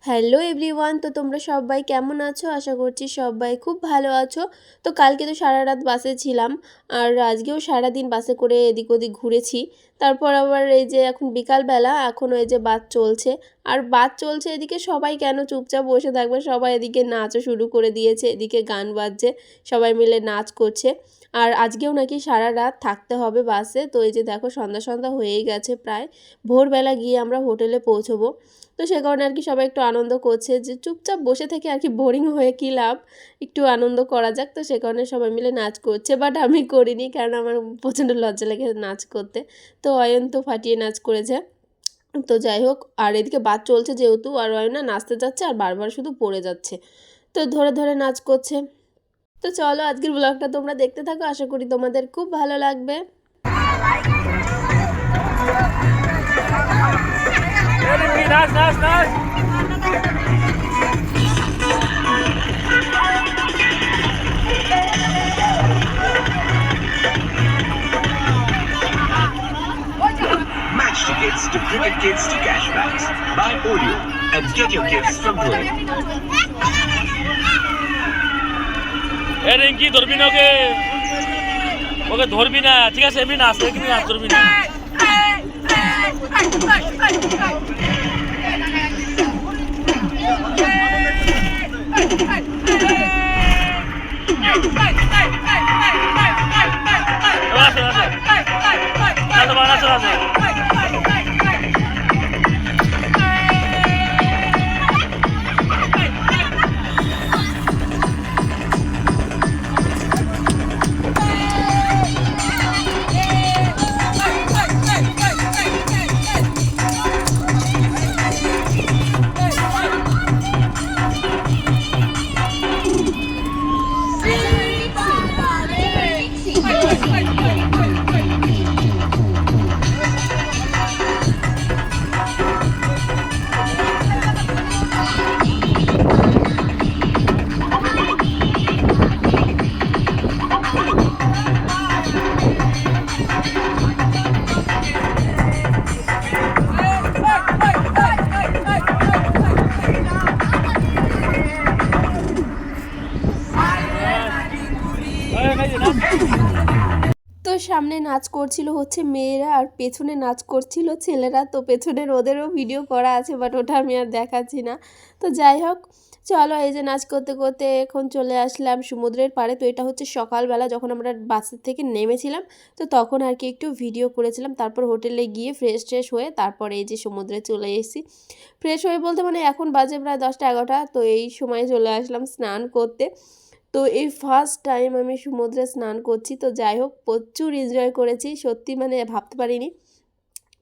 Hello everyone, তো তোমরা সবাই কেমন আছো? আশা করছি সবাই খুব ভালো আছো। তো কালকে তো সারা রাত বাসে ছিলাম, আর আজকেও সারাদিন বাসে করে এদিক ওদিক ঘুরেছি। তারপর আবার এই যে এখন বিকালবেলা, এখনও এই যে বাস চলছে। আর বাস চলছে এদিকে, সবাই কেন চুপচাপ বসে থাকবে, সবাই এদিকে নাচও শুরু করে দিয়েছে, এদিকে গান বাজছে, সবাই মিলে নাচ করছে। আর আজকেও নাকি সারা রাত থাকতে হবে বাসে। তো এই যে দেখো, সন্ধ্যা সন্ধ্যা হয়েই গেছে প্রায়, ভোরবেলা গিয়ে আমরা হোটেলে পৌঁছবো। তো সে কারণে আর কি সবাই একটু আনন্দ করছে, যে চুপচাপ বসে থেকে আর কি বোরিং হয়ে কী লাভ, একটু আনন্দ করা যাক। তো সে কারণে সবাই মিলে নাচ করছে, বাট আমি করিনি, কারণ আমার প্রচণ্ড লজ্জা লাগে নাচ করতে। তো অয়ন তো ফাটিয়ে নাচ করেছে। তো যাই হোক, আর এদিকে বাস চলছে যেহেতু, আর অয়ন না নাচতে যাচ্ছে আর বারবার শুধু পড়ে যাচ্ছে, তো ধরে ধরে নাচ করছে। তো চলো আজকের ব্লগটা তোমরা দেখতে থাকো, আশা করি তোমাদের খুব ভালো লাগবে। নাচ নাচ নাচ Match tickets to Cricket Kids to Cashbacks. Buy Oreo and get your gifts from Glow. Rinki ধরবি না ওকে, ওকে ধরবি না, ঠিক আছে? এমনি নাচ, কিন্তু নাচ ধরবি না। তো সামনে নাচ করছিল হচ্ছে মেয়েরা, আর পেছনে নাচ করছিল ছেলেরা। তো পেছনের ওদেরও ভিডিও করা আছে, বাট ওটা আমি আর দেখাচ্ছি না। তো যাই হোক, চলো এই যে নাচ করতে করতে এখন চলে আসলাম সমুদ্রের পাড়ে। তো এটা হচ্ছে সকালবেলা যখন আমরা বাসের থেকে নেমেছিলাম, তো তখন আর কি একটু ভিডিও করেছিলাম। তারপর হোটেলে গিয়ে ফ্রেশ ট্রেশ হয়ে তারপরে এই যে সমুদ্রে চলে এসেছি। ফ্রেশ হয়ে বলতে মানে এখন বাজে প্রায় 10টা-11টা, তো এই সময় চলে আসলাম স্নান করতে। তো এই ফার্স্ট টাইম আমি সমুদ্রে স্নান করছি। তো যাই হোক, প্রচুর এনজয় করেছি, সত্যি মানে ভাবতে পারিনি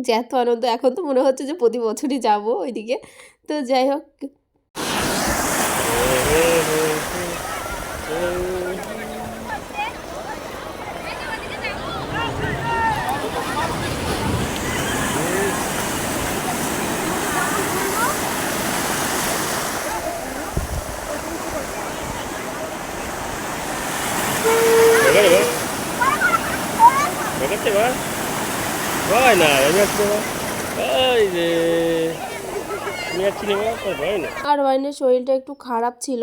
যে এত আনন্দ। এখন তো মনে হচ্ছে যে প্রতি বছরই যাব ওইদিকে। তো যাই হোক, আর ওয়াইনের শরীরটা একটু খারাপ ছিল,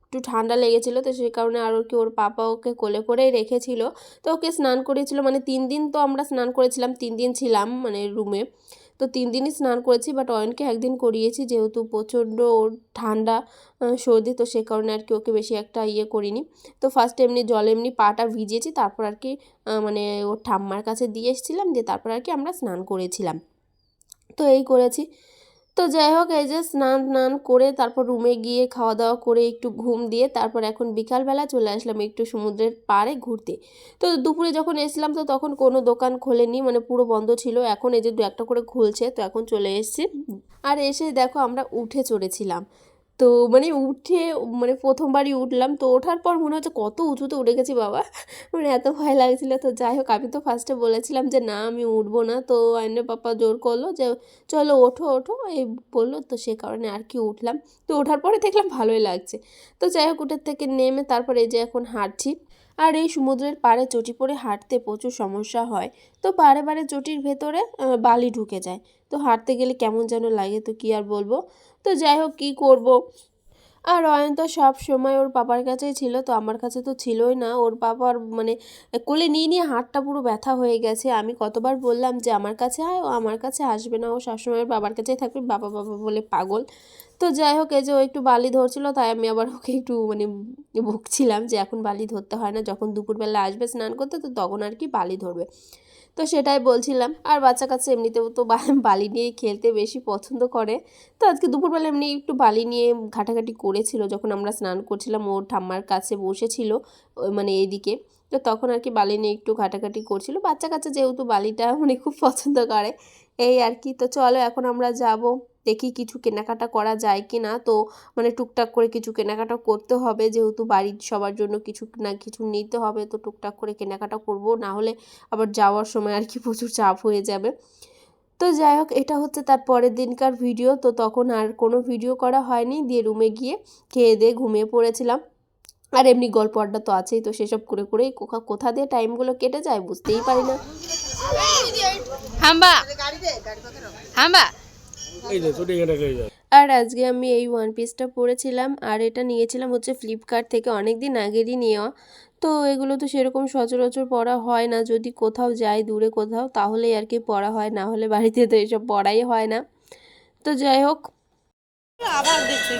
একটু ঠান্ডা লেগেছিলো। তো সেই কারণে আর কি ওর পাপা ওকে কোলে করেই রেখেছিল। তো ওকে স্নান করিয়েছিল, মানে 3 দিন তো আমরা স্নান করেছিলাম, 3 দিন ছিলাম মানে রুমে। তো 3 দিনই স্নান করেছি, বাট অয়নকে একদিন করিয়েছি, যেহেতু প্রচণ্ড ওর ঠান্ডা সর্দি। তো সে কারণে আর কি ওকে বেশি একটা ইয়ে করিনি। তো ফার্স্টে এমনি জলে এমনি পাটা ভিজিয়েছি, তারপর আর কি মানে ওর ঠাম্মার কাছে দিয়ে এসেছিলাম, দিয়ে তারপর আর কি আমরা স্নান করেছিলাম। তো এই করেছি। তো যাই হোক, এই যে স্নান টান করে তারপর রুমে গিয়ে খাওয়া দাওয়া করে একটু ঘুম দিয়ে তারপর এখন বিকালবেলা চলে আসলাম একটু সমুদ্রের পাড়ে ঘুরতে। তো দুপুরে যখন এসলাম তো তখন কোনো দোকান খোলেনি, মানে পুরো বন্ধ ছিল। এখন এই যে 2-1টা করে খুলছে, তো এখন চলে এসেছি। আর এসে দেখো আমরা উঠে চড়েছিলাম। তো মানে উঠে, মানে প্রথমবারই উঠলাম। তো ওঠার পর মনে হচ্ছে কত উঁচুতে উঠে গেছি বাবা, মানে এত ভয় লাগছিল। তো যাই হোক, আমি তো ফার্স্টে বলেছিলাম যে না আমি উঠবো না। তো আইনের পাপা জোর করলো যে চলো ওঠো ওঠো, এই বললো। তো সে কারণে আর কি উঠলাম। তো ওঠার পরে দেখলাম ভালোই লাগছে। তো যাই হোক, উঠের থেকে নেমে তারপরে এই যে এখন হাঁটছি। আর এই সমুদ্রের পাড়ে চটি পরে হাঁটতে প্রচুর সমস্যা হয়। তো বারে বারে চটির ভেতরে বালি ঢুকে যায়। তো হাঁটতে গেলে কেমন যেন লাগে, তো কী আর বলবো। তো যাই হোক কী করব। আর অয়ন তো সব সময় ওর পাপার কাছেই ছিল, তো আমার কাছে তো ছিলই না। ওর পাপার মানে কোলে নিয়ে নিয়ে হাতটা পুরো ব্যথা হয়ে গেছে। আমি কতবার বললাম যে আমার কাছে আয়, ও আমার কাছে আসবে না, ও সবসময় ওর বাবার কাছেই থাকবে, বাবা বাবা বলে পাগল। তো যাই হোক এই যে ও একটু বালি ধরছিল, তাই আমি আবার ওকে একটু মানে বকছিলাম যে এখন বালি ধরতে হয় না, যখন দুপুরবেলা আসবে স্নান করতে তো তখন আর কি বালি ধরবে। তো সেটাই বলছিলাম। আর বাচ্চা কাচ্চা এমনিতেও তো বালি নিয়ে খেলতে বেশি পছন্দ করে। তো আজকে দুপুরবেলা এমনি একটু বালি নিয়ে ঘাটাঘাটি করেছিল, যখন আমরা স্নান করছিলাম ওর ঠাম্মার কাছে বসেছিল মানে এইদিকে। তো তখন আর কি বালি নিয়ে একটু ঘাটাঘাটি করছিল। বাচ্চা কাচ্চা যেহেতু বালিটা মানে খুব পছন্দ করে, এই আর কি। তো চলো এখন আমরা যাব, দেখি কিছু কেনাকাটা করা যায় কি না। তো মানে টুকটাক করে কিছু কেনাকাটা করতে হবে, যেহেতু বাড়ির সবার জন্য কিছু না কিছু নিতে হবে, তো টুকটাক করে কেনাকাটা করব, না হলে আবার যাওয়ার সময় আর কি প্রচুর চাপ হয়ে যাবে। তো যাই হোক এটা হচ্ছে তার পরের দিনকার ভিডিও। তো তখন আর কোনো ভিডিও করা হয়নি, দিয়ে রুমে গিয়ে খেয়ে দিয়ে ঘুমিয়ে পড়েছিলাম। আর এমনি গল্প আড্ডা তো আছেই, তো সেসব করে করেই কোথা দিয়ে টাইমগুলো কেটে যায় বুঝতেই পারি না। হাম্বা হাম্বা আর আজকে আমি এই ওয়ান পিসটা পরেছিলাম, আর এটা নিয়েছিলাম হচ্ছে ফ্লিপকার্ট থেকে, অনেক দিন আগেরই নেওয়া। তো এগুলো তো সেরকম সচরাচর পরা হয় না, যদি কোথাও যাই দূরে কোথাও তাহলেই আর কি পরা হয়, না হলে বাড়িতে তো এসব পরাই হয় না। তো যাই হোক আবার দেখতে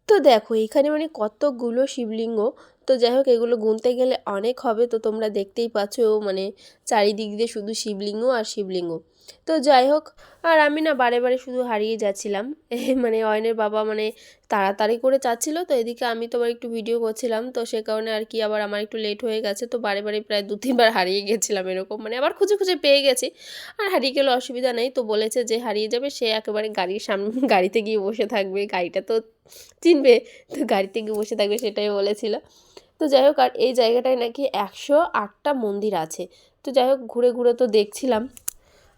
তো দেখো এখানে মানে কতগুলো শিবলিঙ্গ। তো যাই হোক এগুলো গুনতে গেলে অনেক হবে, তো তোমরা দেখতেই পাচ্ছ মানে চারিদিক দিয়ে শুধু শিবলিঙ্গ আর শিবলিঙ্গ। তো যাই হোক আর আমি না বারে বারে শুধু হারিয়ে যাচ্ছিলাম মানে অয়নের বাবা মানে তাড়াতাড়ি করে চাচ্ছিল, তো এদিকে আমি তো আবার একটু ভিডিও করছিলাম, তো সে কারণে আর কি আবার আমার একটু লেট হয়ে গেছে। তো বারে বারে প্রায় 2-3 বার হারিয়ে গেছিলাম এরকম, মানে আবার খুঁজে খুঁজে পেয়ে গেছি। আর হারিয়ে গেলে অসুবিধা নেই, তো বলেছে যে হারিয়ে যাবে সে একেবারে গাড়ির সামনে গাড়িতে গিয়ে বসে থাকবে, গাড়িটা তো চিনবে, তো গাড়িতে গিয়ে বসে থাকবে সেটাই বলেছিল। তো যাই হোক আর এই জায়গাটায় নাকি 108টা মন্দির আছে। তো যাই হোক ঘুরে ঘুরে তো দেখছিলাম।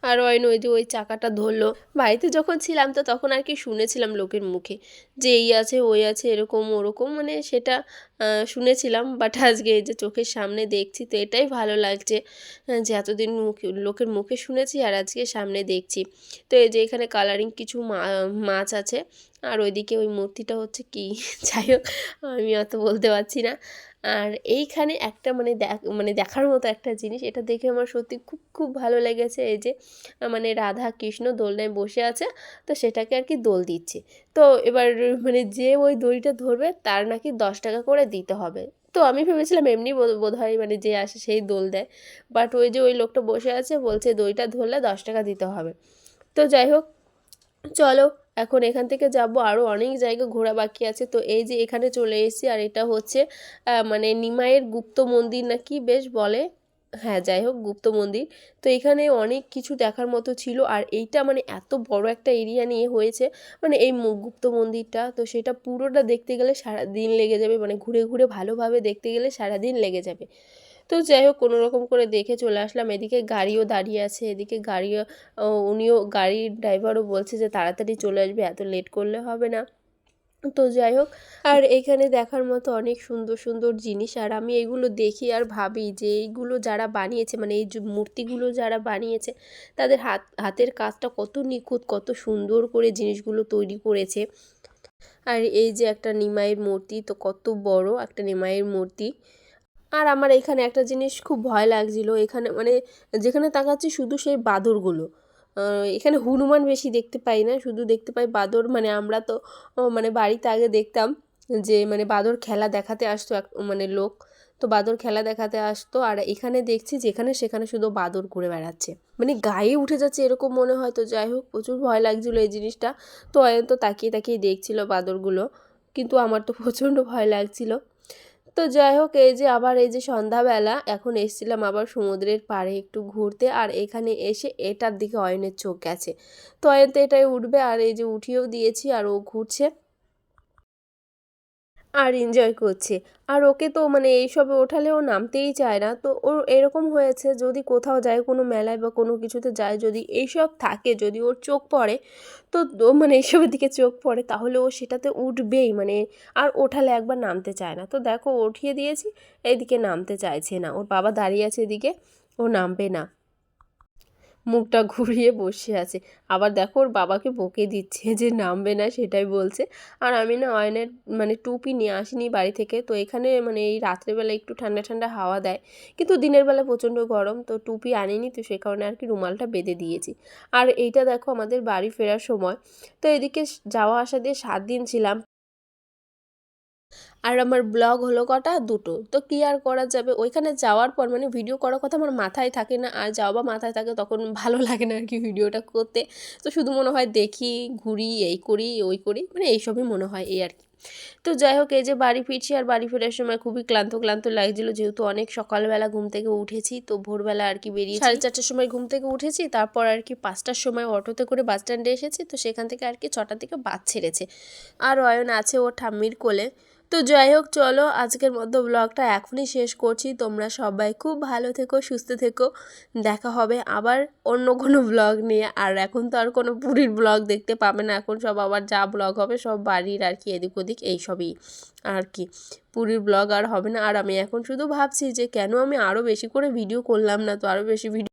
আর অয়ন ওই যে ওই চাকাটা ধরলো। বাড়িতে যখন ছিলাম তো তখন আর কি শুনেছিলাম লোকের মুখে যে এই আছে ওই আছে এরকম ওরকম, মানে সেটা শুনেছিলাম। বাট আজকে এই যে চোখের সামনে দেখছি, তো এটাই ভালো লাগছে যে এতদিন লোকের মুখে শুনেছি আর আজকে সামনে দেখছি। তো এই যে এখানে কালারিং কিছু মাছ আছে, আর ওইদিকে ওই মূর্তিটা হচ্ছে কি যাই হোক আমি অত বলতে পারছি না। আর এইখানে একটা মানে দেখার মতো একটা জিনিস, এটা দেখে আমার সত্যি খুব খুব ভালো লেগেছে। এই যে মানে রাধা কৃষ্ণ দোলনায় বসে আছে, তো সেটাকে আর কি দোল দিচ্ছে। তো এবার মানে যে ওই দড়িটা ধরবে তার নাকি 10 টাকা করে দিতে হবে। তো আমি ভেবেছিলাম এমনি বোধ হয় মানে যে আসে সেই দোল দেয়, বাট ওই যে ওই লোকটা বসে আছে বলছে দড়িটা ধরলে 10 টাকা দিতে হবে। তো যাই হোক চলো এখন এখান থেকে যাব, আরও অনেক জায়গা ঘোরা বাকি আছে। তো এই যে এখানে চলে এসেছি, আর এটা হচ্ছে মানে নিমাইয়ের গুপ্ত মন্দির নাকি বেশ বলে, হ্যাঁ যাই হোক গুপ্ত মন্দির। তো এখানে অনেক কিছু দেখার মতো ছিল, আর এইটা মানে এত বড় একটা এরিয়া নিয়ে হয়েছে মানে এই গুপ্ত মন্দিরটা, তো সেটা পুরোটা দেখতে গেলে সারা দিন লেগে যাবে, মানে ঘুরে ঘুরে ভালোভাবে দেখতে গেলে সারা দিন লেগে যাবে। তো যাই হোক কোনো রকম করে দেখে চলে আসলাম। এদিকে গাড়িও দাঁড়িয়ে আছে, এদিকে গাড়িও উনিও গাড়ির ড্রাইভারও বলছে যে তাড়াতাড়ি চলে আসবে, এত লেট করলে হবে না। তো যাই হোক আর এখানে দেখার মতো অনেক সুন্দর সুন্দর জিনিস, আর আমি এগুলো দেখি আর ভাবি যে এইগুলো যারা বানিয়েছে মানে এই যে মূর্তিগুলো যারা বানিয়েছে তাদের হাতের কাজটা কত নিখুঁত, কত সুন্দর করে জিনিসগুলো তৈরি করেছে। আর এই যে একটা নিমাইয়ের মূর্তি, তো কত বড় একটা নিমাইয়ের মূর্তি। আর আমার এখানে একটা জিনিস খুব ভয় লাগছিল, এখানে মানে যেখানে তাকাচ্ছি শুধু সেই বাঁদরগুলো। এখানে হনুমান বেশি দেখতে পাই না, শুধু দেখতে পাই বাঁদর। মানে আমরা তো মানে বাড়িতে আগে দেখতাম যে মানে বাঁদর খেলা দেখাতে আসতো এক মানে লোক, তো তো বাদর খেলা দেখাতে আসতো, আর এখানে দেখছি যেখানে সেখানে শুধু বাদর ঘুরে বেড়াচ্ছে, মানে গায়ে উঠে যাচ্ছে এরকম মনে হয়। তো যাই হোক, প্রচুর ভয় লাগছিলো এই জিনিসটা। তো অয়ন তো তাকিয়ে তাকিয়ে দেখছিল বাদরগুলো, কিন্তু আমার তো প্রচণ্ড ভয় লাগছিল। তো যাই হোক, এই যে আবার এই যে সন্ধ্যাবেলা এখন এসেছিলাম আবার সমুদ্রের পাড়ে একটু ঘুরতে, আর এখানে এসে এটার দিকে অয়নের চোখ গেছে। তো অয়ন তো এটাই উঠবে, আর এই যে উঠিয়েও দিয়েছি, আর ও ঘুরছে আর এনজয় করছে। আর ওকে তো মানে এইসবে ওঠালে ও নামতেই চায় না। তো ওর এরকম হয়েছে, যদি কোথাও যায় কোনো মেলায় বা কোনো কিছুতে যায়, যদি এইসব থাকে, যদি ওর চোখ পড়ে, তো ও মানে এইসবের দিকে চোখ পড়ে, তাহলে ও সেটাতে উঠবেই, মানে আর ওঠালে একবার নামতে চায় না। তো দেখো উঠিয়ে দিয়েছি, এইদিকে নামতে চাইছে না, ওর বাবা দাঁড়িয়ে আছে এদিকে, ও নামবে না, মুখটা ঘুরিয়ে বসে আছে। আবার দেখো ওর বাবাকে বকে দিচ্ছে যে নামবে না, সেটাই বলছে। আর আমি না অয়নের মানে টুপি নিয়ে আসিনি বাড়ি থেকে, তো এখানে মানে এই রাত্রেবেলা একটু ঠান্ডা ঠান্ডা হাওয়া দেয়, কিন্তু দিনের বেলা প্রচণ্ড গরম, তো টুপি আনিনি, তো সে কারণে আর কি রুমালটা বেঁধে দিয়েছি। আর এইটা দেখো আমাদের বাড়ি ফেরার সময়। তো এদিকে যাওয়া আসা দিয়ে 7 দিন ছিলাম, আর আমার ব্লগ হলো কটা, 2টো। তো কী আর করা যাবে, ওইখানে যাওয়ার পর মানে ভিডিও করার কথা আমার মাথায় থাকে না, আর যাওয়া বা মাথায় থাকে তখন ভালো লাগে না আর কি ভিডিওটা করতে। তো শুধু মনে হয় দেখি, ঘুরি, এই করি ওই করি, মানে এইসবই মনে হয়, এই আর কি। তো যাই হোক, এই যে বাড়ি ফিরছি, আর বাড়ি ফেরার সময় খুবই ক্লান্ত ক্লান্ত লাগছিলো, যেহেতু অনেক সকালবেলা ঘুম থেকে উঠেছি। তো ভোরবেলা আর কি বেরিয়েছি, 4:30টার সময় ঘুম থেকে উঠেছি, তারপর আর কি 5টার সময় অটোতে করে বাস স্ট্যান্ডে এসেছি। তো সেখান থেকে আর কি 6টার দিকে বাস ছেড়েছে, আর অয়ন আছে ওর ঠাম্মির কোলে। তো যাই হোক, চলো আজকের মতো ব্লগটা এখনই শেষ করছি। তোমরা সবাই খুব ভালো থেকো, সুস্থ থেকো, দেখা হবে আবার অন্য কোনো ব্লগ নিয়ে। আর এখন তো আর কোনো পুরীর ব্লগ দেখতে পাবে না, এখন সব আবার যা ব্লগ হবে সব বাড়ির আর কি এদিক ওদিক এইসবই আর কি, পুরীর ব্লগ আর হবে না। আর আমি এখন শুধু ভাবছি যে কেন আমি আরও বেশি করে ভিডিও করলাম না, তো আরও বেশি ভিডিও